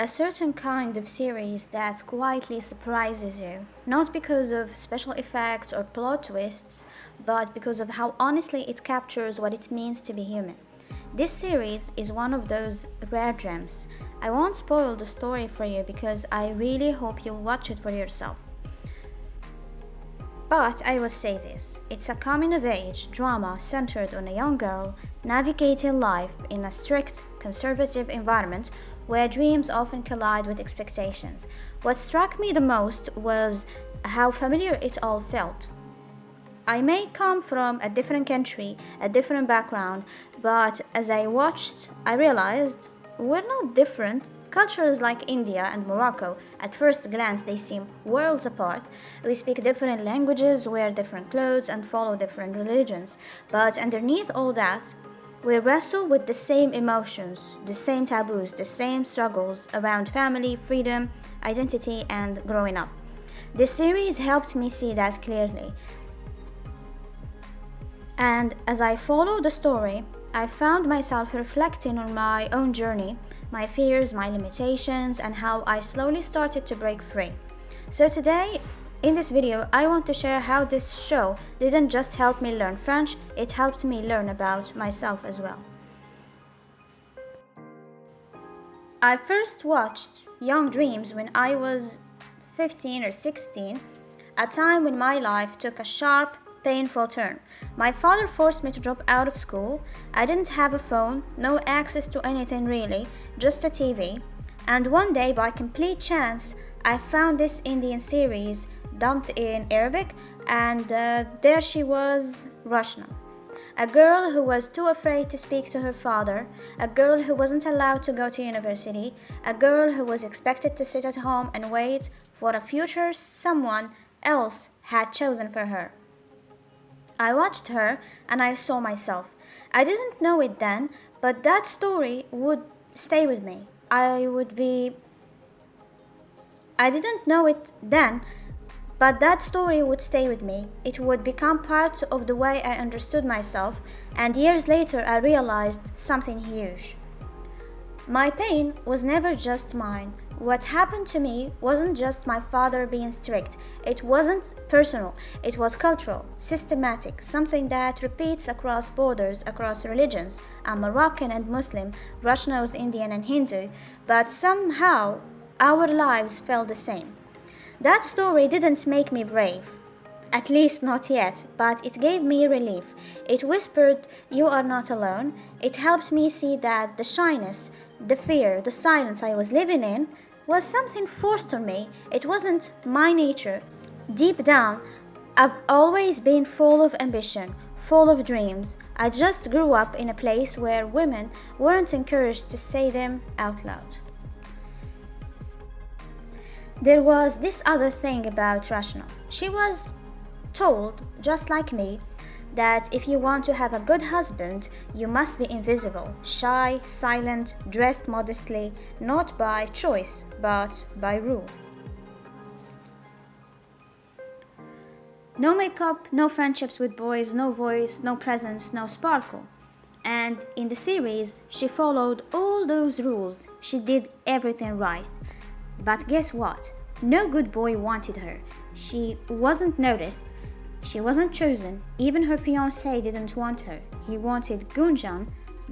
a certain kind of series that quietly surprises you, not because of special effects or plot twists, but because of how honestly it captures what it means to be human. This series is one of those rare gems. I won't spoil the story for you because I really hope you'll watch it for yourself. But I will say this, it's a coming-of-age drama centered on a young girl navigating life in a strict, conservative environment where dreams often collide with expectations. What struck me the most was how familiar it all felt. I may come from a different country, a different background, but as I watched, I realized we're not different. Cultures like India and Morocco, at first glance, they seem worlds apart. We speak different languages, wear different clothes, and follow different religions. But underneath all that, we wrestle with the same emotions, the same taboos, the same struggles around family, freedom, identity, and growing up. This series helped me see that clearly. And as I followed the story, I found myself reflecting on my own journey, my fears, my limitations, and how I slowly started to break free. So today, in this video, I want to share how this show didn't just help me learn French, it helped me learn about myself as well. I first watched Young Dreams when I was 15 or 16, a time when my life took a sharp, painful turn. My father forced me to drop out of school. I didn't have a phone, no access to anything really, just a TV. And one day, by complete chance, I found this Indian series dubbed in Arabic, and there she was, Rashna. A girl who was too afraid to speak to her father, a girl who wasn't allowed to go to university, a girl who was expected to sit at home and wait for a future someone else had chosen for her. I watched her and I saw myself. I didn't know it then, but that story would stay with me. I didn't know it then, but that story would stay with me. It would become part of the way I understood myself, and years later I realized something huge. My pain was never just mine. What happened to me wasn't just my father being strict. It wasn't personal. It was cultural, systematic, something that repeats across borders, across religions. I'm Moroccan and Muslim, Rashna was Indian and Hindu, but somehow our lives felt the same. That story didn't make me brave, at least not yet, but it gave me relief. It whispered, "You are not alone." It helped me see that the shyness, the fear, the silence I was living in was something forced on me. It wasn't my nature. Deep down, I've always been full of ambition, full of dreams. I just grew up in a place where women weren't encouraged to say them out loud. There was this other thing about Rashna. She was told, just like me, that if you want to have a good husband, you must be invisible, shy, silent, dressed modestly, not by choice, but by rule. No makeup, no friendships with boys, no voice, no presence, no sparkle. And in the series, she followed all those rules. She did everything right. But guess what? No good boy wanted her. She wasn't noticed. She wasn't chosen. Even her fiancé didn't want her. He wanted Gunjan,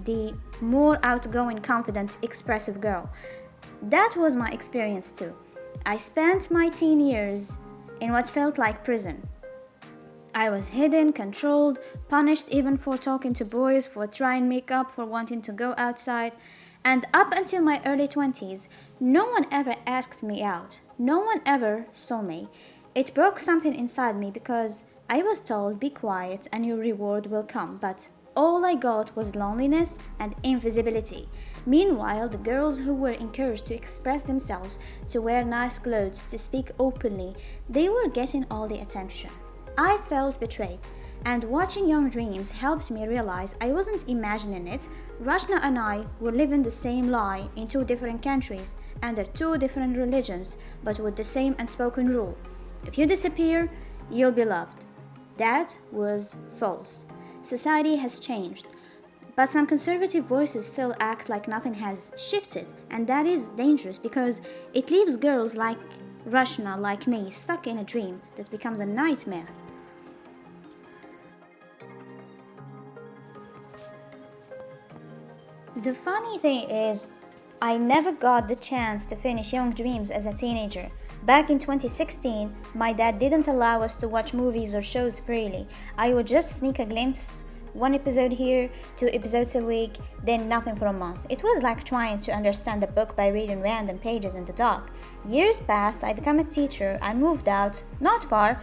the more outgoing, confident, expressive girl. That was my experience too. I spent my teen years in what felt like prison. I was hidden, controlled, punished even for talking to boys, for trying makeup, for wanting to go outside. And up until my early 20s, no one ever asked me out. No one ever saw me. It broke something inside me because I was told, be quiet and your reward will come, but all I got was loneliness and invisibility. Meanwhile, the girls who were encouraged to express themselves, to wear nice clothes, to speak openly, they were getting all the attention. I felt betrayed, and watching Young Dreams helped me realize I wasn't imagining it. Rashna and I were living the same lie in two different countries, under two different religions, but with the same unspoken rule. If you disappear, you'll be loved. That was false. Society has changed, But some conservative voices still act like nothing has shifted, and that is dangerous because it leaves girls like Rashna, like me, stuck in a dream that becomes a nightmare. The funny thing is, I never got the chance to finish Young Dreams as a teenager. Back in 2016, my dad didn't allow us to watch movies or shows freely. I would just sneak a glimpse, one episode here, 2 episodes a week, then nothing for a month. It was like trying to understand a book by reading random pages in the dark. Years passed, I became a teacher, I moved out, not far,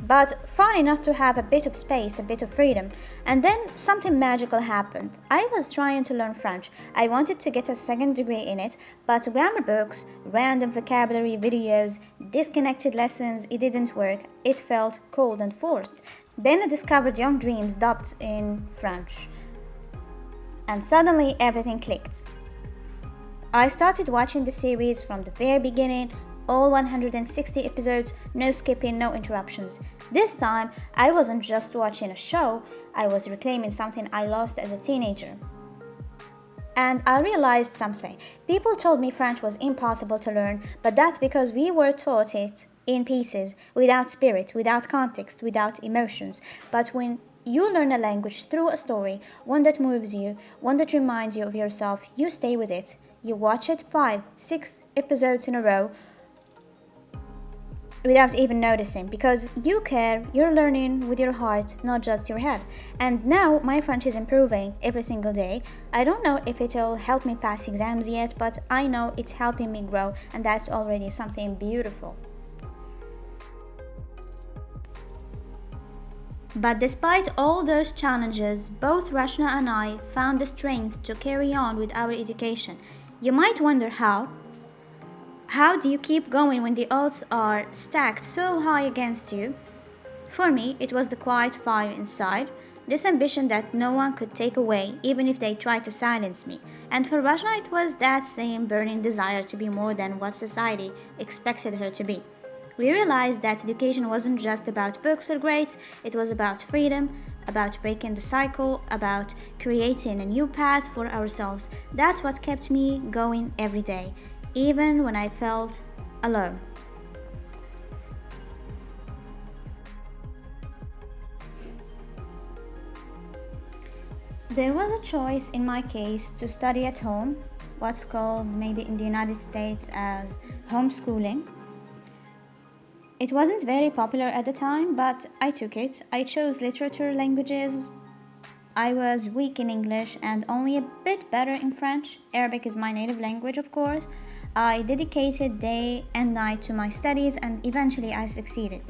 but far enough to have a bit of space, a bit of freedom. And then something magical happened. I was trying to learn French. I wanted to get a second degree in it, but grammar books, random vocabulary videos, disconnected lessons, it didn't work. It felt cold and forced. Then I discovered Young Dreams dubbed in French. And suddenly everything clicked. I started watching the series from the very beginning, all 160 episodes, no skipping, no interruptions. This time, I wasn't just watching a show, I was reclaiming something I lost as a teenager. And I realized something. People told me French was impossible to learn, but that's because we were taught it in pieces, without spirit, without context, without emotions. But when you learn a language through a story, one that moves you, one that reminds you of yourself, you stay with it. You watch it 5, 6 episodes in a row, without even noticing, because you care, you're learning with your heart, not just your head. And now my French is improving every single day. I don't know if it'll help me pass exams yet, but I know it's helping me grow, and that's already something beautiful. But despite all those challenges, both Rashna and I found the strength to carry on with our education. You might wonder how. How do you keep going when the odds are stacked so high against you? For me, it was the quiet fire inside, this ambition that no one could take away, even if they tried to silence me. And for Rajna, it was that same burning desire to be more than what society expected her to be. We realized that education wasn't just about books or grades, it was about freedom, about breaking the cycle, about creating a new path for ourselves. That's what kept me going every day, even when I felt alone. There was a choice in my case to study at home, what's called maybe in the United States as homeschooling. It wasn't very popular at the time, but I took it. I chose literature languages. I was weak in English and only a bit better in French. Arabic is my native language, of course. I dedicated day and night to my studies and eventually I succeeded.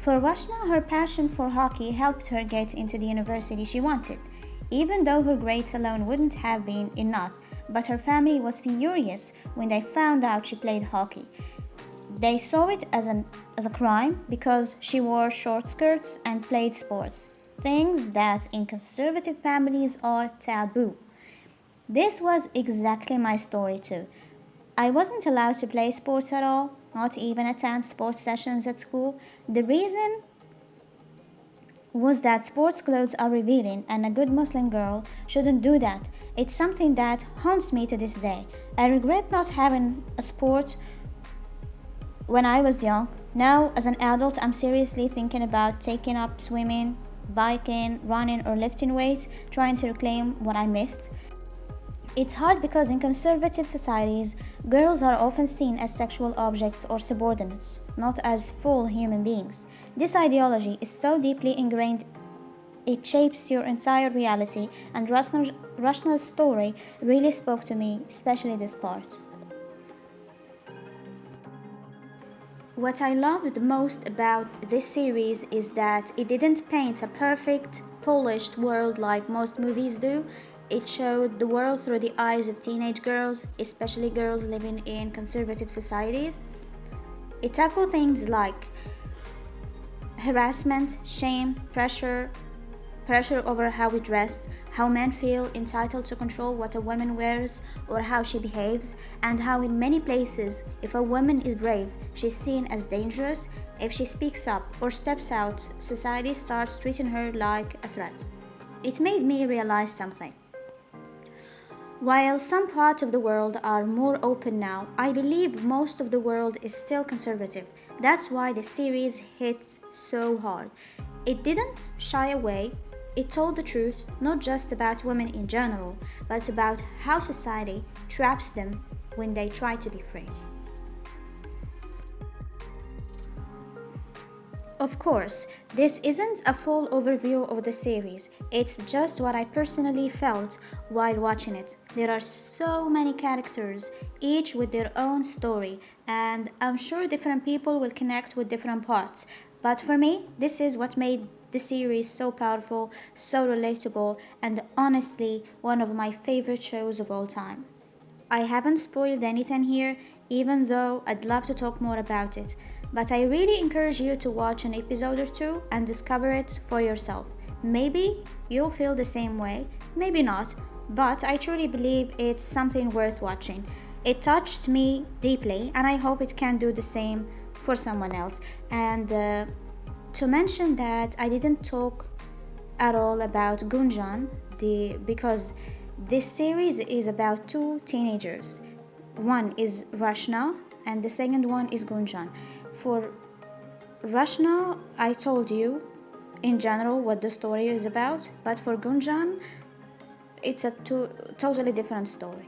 For Rashna, her passion for hockey helped her get into the university she wanted, even though her grades alone wouldn't have been enough. But her family was furious when they found out she played hockey. They saw it as a crime because she wore short skirts and played sports, things that in conservative families are taboo. This was exactly my story too. I wasn't allowed to play sports at all, not even attend sports sessions at school. The reason was that sports clothes are revealing and a good Muslim girl shouldn't do that. It's something that haunts me to this day. I regret not having a sport when I was young. Now, as an adult, I'm seriously thinking about taking up swimming, biking, running, or lifting weights, trying to reclaim what I missed. It's hard because in conservative societies, girls are often seen as sexual objects or subordinates, not as full human beings. This ideology is so deeply ingrained, it shapes your entire reality, and Rashna's story really spoke to me, especially this part. What I loved most about this series is that it didn't paint a perfect, polished world like most movies do. It showed the world through the eyes of teenage girls, especially girls living in conservative societies. It tackled things like harassment, shame, pressure over how we dress, how men feel entitled to control what a woman wears or how she behaves, and how in many places, if a woman is brave, she's seen as dangerous. If she speaks up or steps out, society starts treating her like a threat. It made me realize something. While some parts of the world are more open now, I believe most of the world is still conservative. That's why the series hits so hard. It didn't shy away, it told the truth, not just about women in general, but about how society traps them when they try to be free. Of course, this isn't a full overview of the series, it's just what I personally felt while watching it. There are so many characters, each with their own story, and I'm sure different people will connect with different parts. But for me, this is what made the series so powerful, so relatable, and honestly, one of my favorite shows of all time. I haven't spoiled anything here, even though I'd love to talk more about it, but I really encourage you to watch an episode or two and discover it for yourself. Maybe you'll feel the same way, maybe not, but I truly believe it's something worth watching. It touched me deeply, and I hope it can do the same for someone else. And to mention that I didn't talk at all about Gunjan, because this series is about two teenagers. One is Rashna and the second one is Gunjan. For Rashna, I told you in general what the story is about, but for Gunjan, it's a totally different story.